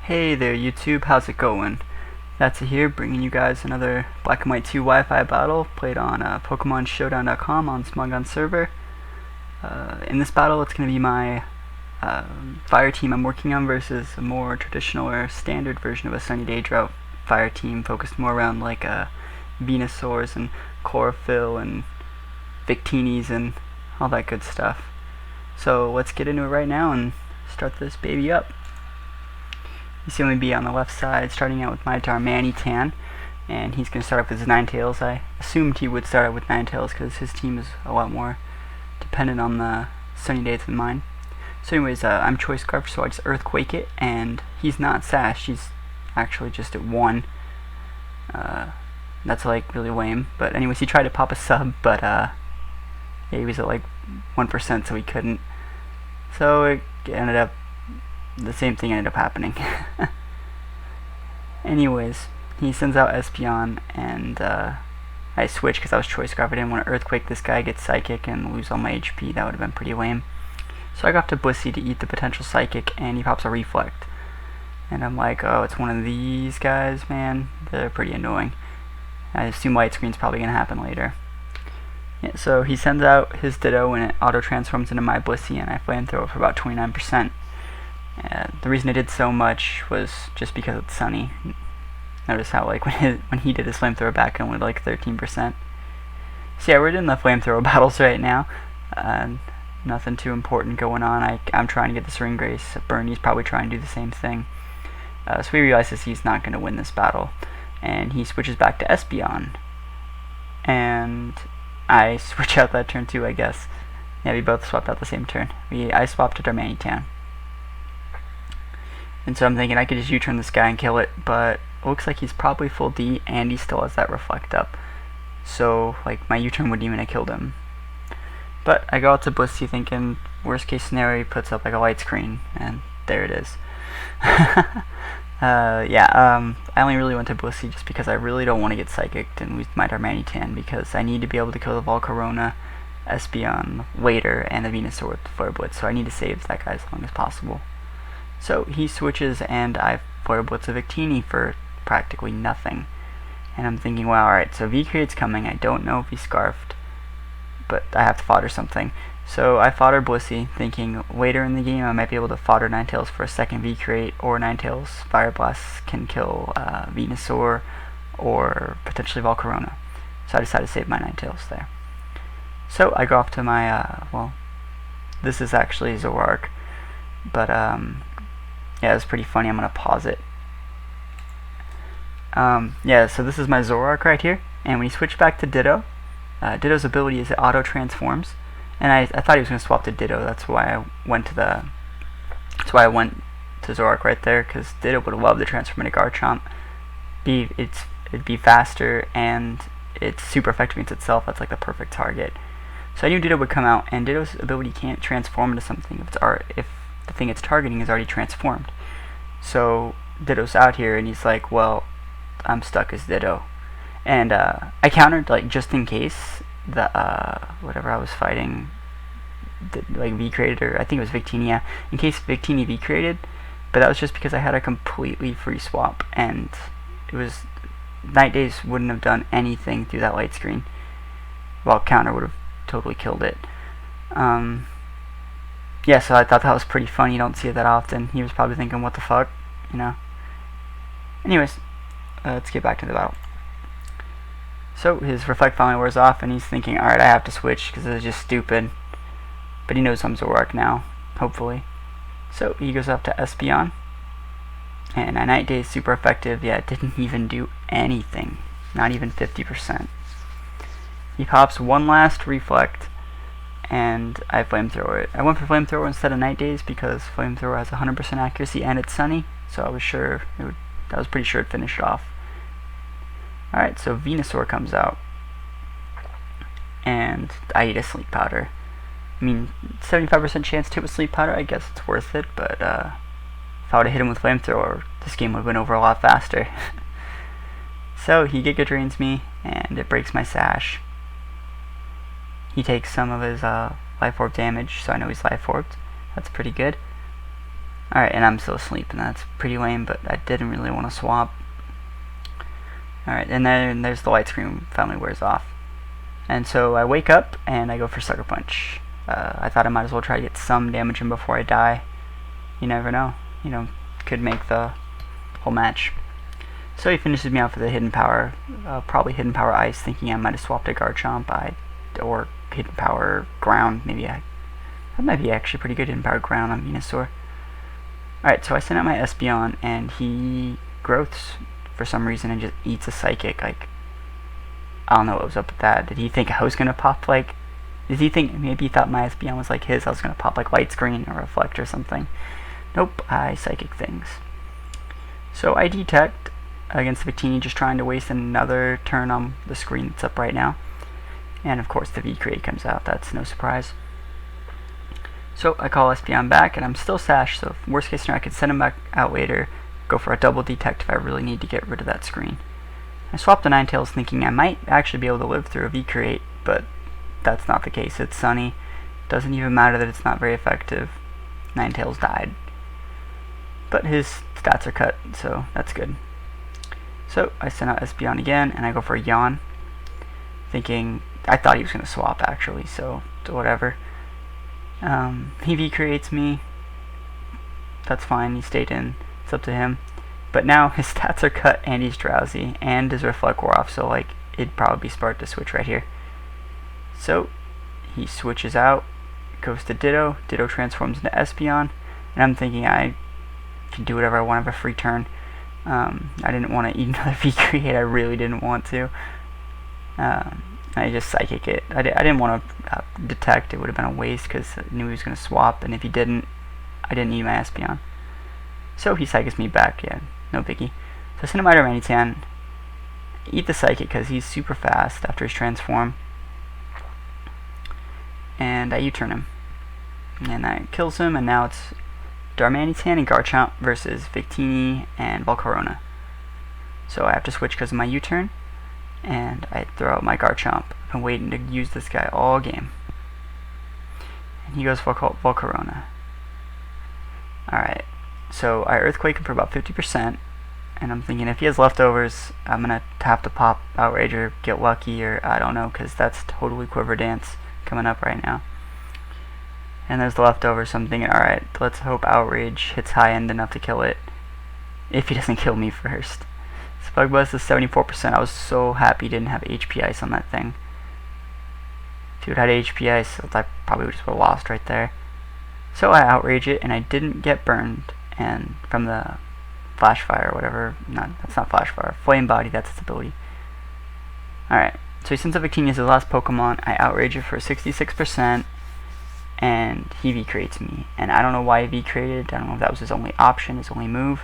Hey there YouTube, how's it going? That's here, bringing you guys another Black and White 2 Wi-Fi battle played on Pokemon Showdown.com on Smugon server. In this battle, it's going to be my fire team I'm working on versus a more traditional or standard version of a Sunny Day Drought fire team focused more around like Venusaurs and Chlorophyll and Victinis and all that good stuff. So let's get into it right now and start this baby up. You see me be on the left side, starting out with my Darmanitan, and he's going to start off with his Ninetales. I assumed he would start out with Ninetales because his team is a lot more dependent on the Sunny Days than mine. So anyways, I'm Choice Scarf, so I just Earthquake it, and he's not Sash, he's actually just at 1. That's like really lame, but anyways, he tried to pop a sub, but yeah, he was at like 1%, so he couldn't. So it ended up, the same thing ended up happening. Anyways, he sends out Espeon, and I switched because I was Choice Scarf. I didn't want to Earthquake this guy, get Psychic, and lose all my HP. That would have been pretty lame. So I got to Blissey to eat the potential Psychic, and he pops a Reflect. And I'm like, oh, it's one of these guys, man. They're pretty annoying. I assume Light Screen's probably going to happen later. Yeah, so he sends out his Ditto, and it auto-transforms into my Blissey, and I Flamethrower for about 29%. The reason I did so much was just because it's Sunny. Notice how like when he did his Flamethrower back, it only like 13%. So yeah, we're doing the Flamethrower battles right now. Nothing too important going on. I'm trying to get this Ring Grace. Bernie's probably trying to do the same thing. So he realizes he's not going to win this battle, and he switches back to Espeon. And I switch out that turn too, I guess. Yeah, we both swapped out the same turn. I swapped to Darmanitan. And so I'm thinking I could just U-turn this guy and kill it, but it looks like he's probably full D, and he still has that Reflect up. So, like, my U-turn wouldn't even have killed him. But I go out to Blissey thinking, worst case scenario, he puts up like a Light Screen, and there it is. I only really went to Blissey just because I really don't want to get Psychicked and lose my Darmanitan, because I need to be able to kill the Volcarona, Espeon later, and the Venusaur with the Flare Blitz, so I need to save that guy as long as possible. So he switches, and I Flare Blitz a Victini for practically nothing. And I'm thinking, wow, alright, so V-Create's coming. I don't know if he's Scarfed, but I have to fodder something. So I fodder Blissey, thinking later in the game I might be able to fodder Ninetales for a second V-Create, or Ninetales Fire Blast can kill Venusaur, or potentially Volcarona. So I decided to save my Ninetales there. So I go off to my, this is actually Zoroark, but yeah, it's pretty funny. I'm going to pause it. Yeah, so this is my Zoroark right here, and when you switch back to Ditto, Ditto's ability is it auto-transforms, and I thought he was going to swap to Ditto. That's why I went to Zoroark right there, because Ditto would have loved to transform into Garchomp. It'd be faster, and it's super effective against itself. That's like the perfect target. So I knew Ditto would come out, and Ditto's ability can't transform into something if the thing it's targeting is already transformed. So Ditto's out here, and he's like, well, I'm stuck as Ditto. And I countered, like, just in case the whatever I was fighting, like V-created, or I think it was Victini, in case Victini V-created, but that was just because I had a completely free swap, and it was, Night Days wouldn't have done anything through that Light Screen, while counter would have totally killed it. Yeah, so I thought that was pretty funny. You don't see it that often. He was probably thinking, what the fuck, you know. Anyways, let's get back to the battle. So his Reflect finally wears off, and he's thinking, alright, I have to switch because this is just stupid. But he knows I'm Zoroark now, hopefully. So he goes up to Espeon, and a Night Day is super effective. Yeah, it didn't even do anything, not even 50%. He pops one last Reflect, and I Flamethrower it. I went for Flamethrower instead of Night Days because Flamethrower has 100% accuracy and it's Sunny, so I was pretty sure it'd finish it off. Alright, so Venusaur comes out, and I eat a Sleep Powder. I mean, 75% chance to hit with Sleep Powder, I guess it's worth it, but if I would have hit him with Flamethrower, this game would have been over a lot faster. So he Giga Drains me, and it breaks my Sash. He takes some of his Life Orb damage, so I know he's Life Orbed. That's pretty good. Alright, and I'm still asleep, and that's pretty lame, but I didn't really want to swap. Alright, and then there's the light screen finally wears off. And so I wake up, and I go for Sucker Punch. I thought I might as well try to get some damage in before I die. You never know. You know, could make the whole match. So he finishes me out for the Hidden Power. Probably Hidden Power Ice, thinking I might have swapped a Garchomp. Or Hidden Power Ground, maybe. That might be actually pretty good, Hidden Power Ground on Venusaur. Alright, so I send out my Espeon, and he growths for some reason and just eats a Psychic. Like, I don't know what was up with that. Did he think I was gonna pop, like, did he think, maybe he thought my Espeon was like his, I was gonna pop like Light Screen or Reflect or something. Nope, I Psychic things. So I detect against Victini, just trying to waste another turn on the screen that's up right now. And of course the V-Create comes out, that's no surprise. So I call Espeon back, and I'm still sashed, so worst case scenario I could send him back out later, go for a double detect if I really need to get rid of that screen. I swapped the Ninetales thinking I might actually be able to live through a V-Create, but that's not the case. It's Sunny. Doesn't even matter that it's not very effective. Ninetales died. But his stats are cut, so that's good. So I send out Espeon again, and I go for a Yawn, thinking, I thought he was going to swap actually, so whatever. He V-Creates me. That's fine, he stayed in. It's up to him. But now his stats are cut, and he's drowsy, and his Reflect wore off, so like, it'd probably be smart to switch right here. So he switches out, goes to Ditto. Ditto transforms into Espeon, and I'm thinking I can do whatever I want. I have a free turn. I didn't want to eat another V-Create, I really didn't want to. I just Psychic it. I didn't want to detect, it would have been a waste because I knew he was going to swap, and if he didn't, I didn't need my Espeon. So he Psychics me back, yeah, no biggie. So I send him my Darmanitan, eat the Psychic because he's super fast after his transform, and I U-turn him. And that kills him, and now it's Darmanitan and Garchomp versus Victini and Volcarona. So I have to switch because of my U-turn, and I throw out my Garchomp. I've been waiting to use this guy all game. And he goes for Volcarona. Alright, so I Earthquake him for about 50%, and I'm thinking if he has leftovers, I'm going to have to pop Outrage or get lucky, or I don't know, because that's totally Quiver Dance coming up right now. And there's the leftovers, so I'm thinking, alright, let's hope Outrage hits high end enough to kill it, if he doesn't kill me first. Bug Buzz is 74%. I was so happy he didn't have HP Ice on that thing. If it had HP Ice, I probably would just would have lost right there. So I Outrage it, and I didn't get burned. And from the Flash Fire or whatever, that's not Flash Fire, Flame Body, that's its ability. Alright, so since Victini is his last Pokemon, I Outrage it for 66%, and he V-Creates me. And I don't know why he V-Created, I don't know if that was his only option, his only move.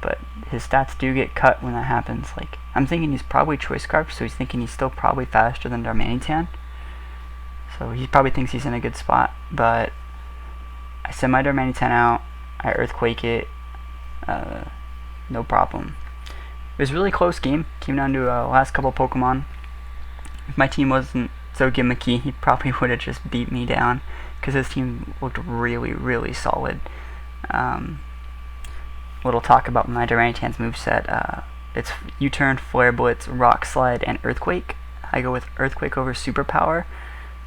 But his stats do get cut when that happens. Like, I'm thinking he's probably Choice Scarf, so he's thinking he's still probably faster than Darmanitan. So he probably thinks he's in a good spot. But I send my Darmanitan out, I Earthquake it, no problem. It was a really close game. Came down to the last couple Pokemon. If my team wasn't so gimmicky, he probably would have just beat me down, because his team looked really, really solid. Little talk about my Darmanitan's moveset. It's U-turn, Flare Blitz, Rock Slide, and Earthquake. I go with Earthquake over Superpower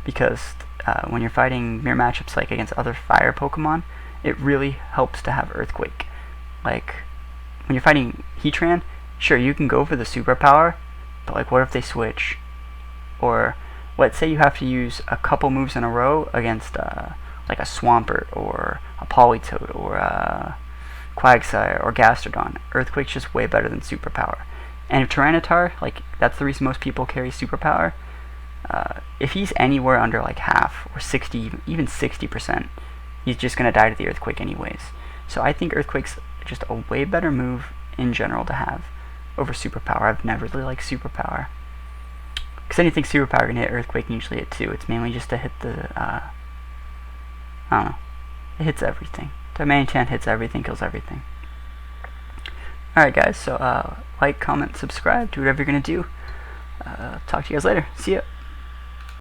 because when you're fighting mirror matchups like against other fire Pokemon, it really helps to have Earthquake. Like, when you're fighting Heatran, sure, you can go for the Superpower, but like, what if they switch? Or let's say you have to use a couple moves in a row against like a Swampert or a Politoed or a Quagsire or Gastrodon. Earthquake's just way better than Superpower. And if Tyranitar, like, that's the reason most people carry Superpower, if he's anywhere under like half or 60, even 60%, he's just going to die to the Earthquake anyways. So I think Earthquake's just a way better move in general to have over Superpower. I've never really liked Superpower, because anything Superpower can hit, Earthquake can usually hit too. It's mainly just to hit the, I don't know, it hits everything. Darmanitan hits everything, kills everything. Alright guys, so like, comment, subscribe, do whatever you're going to do. Talk to you guys later. See ya.